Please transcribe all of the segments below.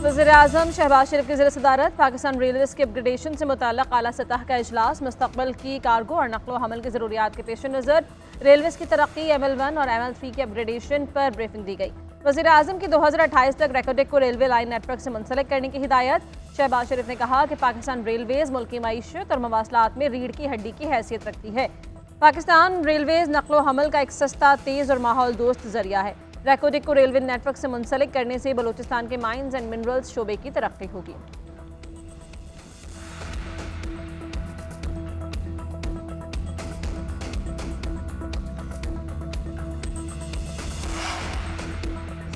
वज़ीर-ए-आज़म शहबाज शरीफ की ज़ेर सदारत पाकिस्तान रेलवेज़ के अपग्रेडेशन से मुताल्लिक़ आला सतह का इजलास। मुस्तक़बिल की कार्गो और नक़्लो हमल की ज़रूरियात के पेश नज़र रेलवेज़ की तरक्की ML1 और ML3 के अपग्रेडेशन पर ब्रीफिंग दी गई। वज़ीर-ए-आज़म की 2028 तक रेकोडेक को रेलवे लाइन नेटवर्क से मुंसलिक करने की हिदायत। शहबाज शरीफ ने कहा कि पाकिस्तान रेलवेज़ मुल्क की मईशत और मवासलात में रीढ़ की हड्डी की हैसियत रखती है। पाकिस्तान रेलवेज़ नक़्लो हमल का एक सस्ता, तेज़ और माहौल दोस्त ज़रिया है। रेकोडेक को रेलवे नेटवर्क से मुंसलिक करने से बलूचिस्तान के माइंस एंड मिनरल्स शोबे की तरक्की होगी।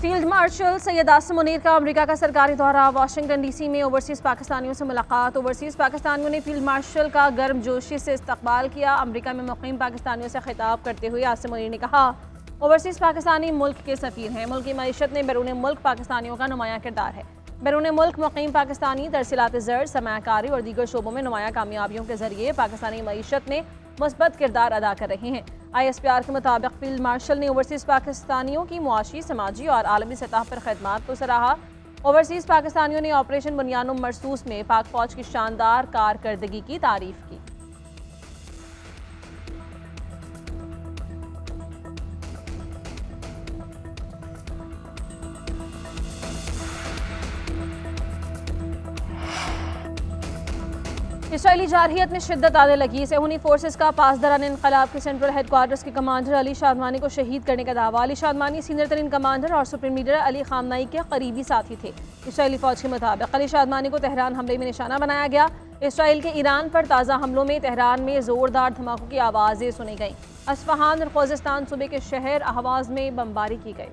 फील्ड मार्शल सैयद आसिम मुनीर का अमेरिका का सरकारी दौरा। वाशिंगटन DC में ओवरसीज़ पाकिस्तानियों से मुलाकात। ओवरसीज़ पाकिस्तानियों ने फील्ड मार्शल का गर्मजोशी से इस्तकबाल किया। अमेरिका में मुक़ीम पाकिस्तानियों से खिताब करते हुए आसिम मुनीर ने कहा, ओवरसीज़ पाकिस्तानी मुल्क के सफ़ीर हैं। मुल्क की मईशत में बैरून मुल्क पाकिस्तानियों का नुमाया किरदार है। बैरून मुल्क मुक़ीम पाकिस्तानी तरसीलात ज़र, सरमायाकारी और दीगर शोबों में नुमाया कामयाबियों के जरिए पाकिस्तानी मईशत में मुस्बत किरदार अदा कर रहे हैं। ISPR के मुताबिक फील्ड मार्शल ने ओवरसीज़ पाकिस्तानियों की मुआशी, समाजी और आलमी सतह पर खदमात को सराहा। ओवरसीज़ पाकिस्तानियों ने ऑपरेशन बुनियानुम मरसूस में पाक फ़ौज की शानदार कारकर्दगी की तारीफ़ की। इसराइली जारहियत में शिद्दत आने लगी। सेहूनी फोर्सेस का पासदारान इनकलाब के सेंट्रल हेडक्वार्टर्स के कमांडर अली शादमानी को शहीद करने का दावा। अली शादमानी सीनियर तरीन कमांडर और सुप्रीम लीडर अली खामनाई के करीबी साथी थे। इसराइली फौज के मुताबिक अली शादमानी को तेहरान हमले में निशाना बनाया गया। इसराइल के ईरान पर ताज़ा हमलों में तेहरान में जोरदार धमाकों की आवाज़ें सुनी गईं। अस्फहान और खोजिस्तान सूबे के शहर अहवाज में बमबारी की गई।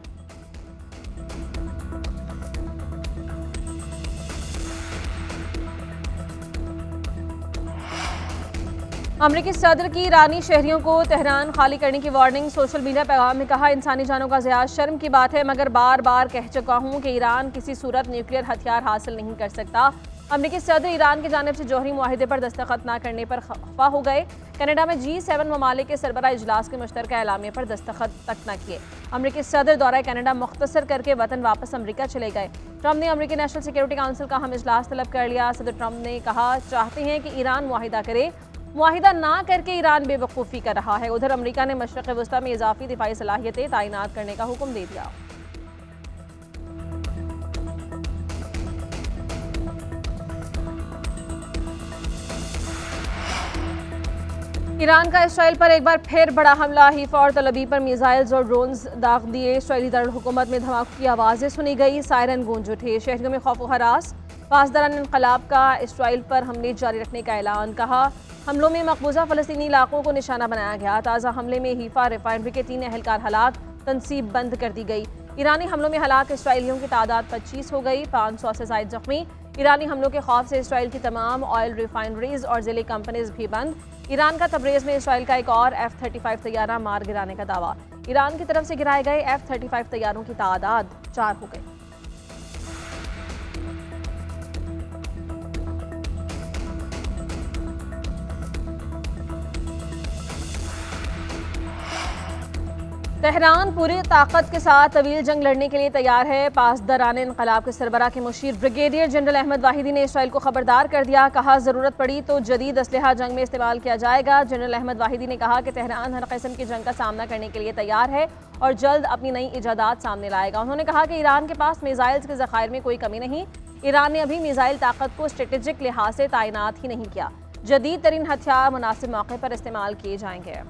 अमरीकी सदर की ईरानी शहरियों को तेहरान खाली करने की वार्निंग। सोशल मीडिया पैगाम में कहा, इंसानी जानों का ज़िया शर्म की बात है, मगर बार बार कह चुका हूँ कि ईरान किसी सूरत न्यूक्लियर हथियार हासिल नहीं कर सकता। अमरीकी सदर ईरान की जानिब से जौहरी मुआहिदे पर दस्तखत न करने पर खफा हो गए। कनाडा में G7 ममालिक के सरबराह इजलास के मुश्तरका एलामिया पर दस्तखत तक न किए। अमरीकी सदर दौरा कनाडा मुख्तसर करके वतन वापस अमरीका चले गए। ट्रंप ने अमरीकी नेशनल सिक्योरिटी काउंसिल का हम इजलास तलब कर लिया। सदर ट्रंप ने कहा, चाहते हैं कि ईरान मुआहिदा करे, मुआहिदा ना करके ईरान बेवकूफ़ी कर रहा है। उधर अमरीका ने मशरक़ वस्ता में इजाफी दिफाई सलाहियतें तैनात करने का हुक्म दे दिया। ईरान का इसराइल पर एक बार फिर बड़ा हमला। हीफा और तल अबीब पर मिसाइल्स और ड्रोन्स दाग दिए। इसराइली दारुल हुकूमत में धमाकों की आवाज़ें सुनी गई। सायरन गूंज उठे। शहरियों में खौफ व हरास। पासदारान इनकलाब का इसराइल पर हमले जारी रखने का ऐलान। कहा, हमलों में मकबूजा फ़लस्तीनी इलाकों को निशाना बनाया गया। ताज़ा हमले में हीफा रिफाइनरी के 3 एहलकार हलाक, तनसीब बंद कर दी गई। ईरानी हमलों में हलाक इसराइलियों की तादाद 25 हो गई। 500 से ज़ायद जख्मी। ईरानी हमलों के खौफ से इसराइल की तमाम ऑयल रिफाइनरीज और ज़िले कंपनीज भी बंद। ईरान का तबरेज़ में इसराइल का एक और F-35 तैयारा मार गिराने का दावा। ईरान की तरफ से गिराए गए F-35 तैयारों की तादाद 4 हो गई। तेहरान पूरी ताकत के साथ तवील जंग लड़ने के लिए तैयार है। पासदारान इनकलाब के सरबराह के मुशीर ब्रिगेडियर जनरल अहमद वाहिदी ने इसराइल को खबरदार कर दिया। कहा, ज़रूरत पड़ी तो जदीद असलहा जंग में इस्तेमाल किया जाएगा। जनरल अहमद वाहिदी ने कहा कि तेहरान हर किस्म की जंग का सामना करने के लिए तैयार है और जल्द अपनी नई इजादात सामने लाएगा। उन्होंने कहा कि ईरान के पास मिसाइल्स के ज़खायर में कोई कमी नहीं। ईरान ने अभी मिसाइल ताकत को स्ट्रेटेजिक लिहाज से तैनात ही नहीं किया। जदीद तरीन हथियार मुनासिब मौके पर इस्तेमाल किए जाएंगे।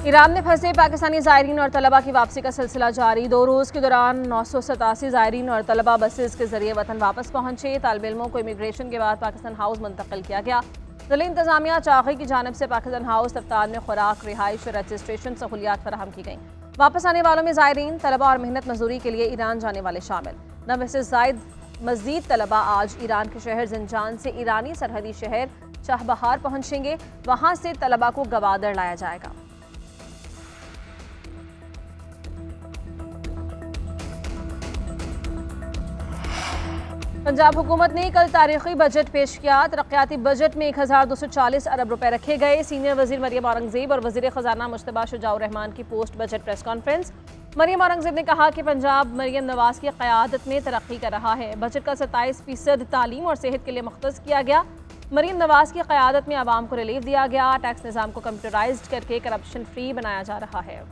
ईरान में फंसे पाकिस्तानी ज़ायरीन और तलबा की वापसी का सिलसिला जारी। 2 रोज़ के दौरान 987 ज़ायरीन और तलबा बसेस के जरिए वतन वापस पहुंचे। तालिब इल्मों को इमिग्रेशन के बाद पाकिस्तान हाउस मुंतकिल किया गया। ज़िला इंतज़ामिया चाग़ी की जानिब से पाकिस्तान हाउस दफ्तार में खुराक, रिहाइश और रजिस्ट्रेशन सहूलियात फराहम की गई। वापस आने वालों में ज़ायरीन, तलबा और मेहनत मजदूरी के लिए ईरान जाने वाले शामिल। 90 से ज़ायद मज़ीद तलबा आज ईरान के शहर जिंजान से ईरानी सरहदी शहर चाहबहार पहुँचेंगे। वहाँ से तलबा को गवादर लाया जाएगा। पंजाब हुकूमत ने कल तारीखी बजट पेश किया। तरक्याती बजट में 1240 अरब रुपए रखे गए। सीनियर वजीर मरियम औरंगजेब और वजीर खजाना मुश्तबा शुजाउर रहमान की post budget press conference. Maryam Aurangzeb ने कहा कि पंजाब मरियम नवाज की क़यादत में तरक्की कर रहा है। बजट का 27% तालीम और सेहत के लिए मुख्तस किया गया। मरियम नवाज की क़यादत में आवाम को रिलीफ दिया गया। टैक्स निज़ाम को कंप्यूटराइज्ड करके करप्शन फ्री बनाया जा रहा है।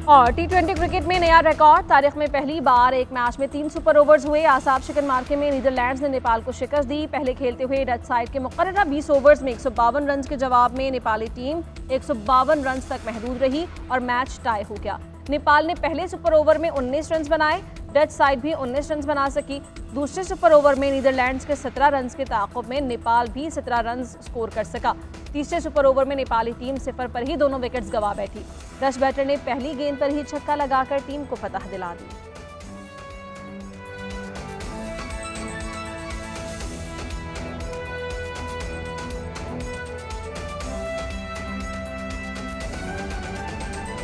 और T20 क्रिकेट में नया रिकॉर्ड। तारीख में पहली बार एक मैच में 3 सुपर ओवर्स हुए। आसाब शिकन मार्के में नीदरलैंड्स ने नेपाल को शिकस्त दी। पहले खेलते हुए डच साइड के मुकर्ररा 20 ओवर्स में 152 रन के जवाब में नेपाली टीम 152 रन तक महदूद रही और मैच टाई हो गया। नेपाल ने पहले सुपर ओवर में 19 रन बनाए। डच साइड भी 19 रन बना सकी। दूसरे सुपर ओवर में नीदरलैंड्स के 17 रन के ताक़ुब में नेपाल भी 17 रन स्कोर कर सका। तीसरे सुपर ओवर में नेपाली टीम 0 पर ही दोनों विकेट्स गंवा बैठी। डच बैटर ने पहली गेंद पर ही छक्का लगाकर टीम को फतह दिला दी।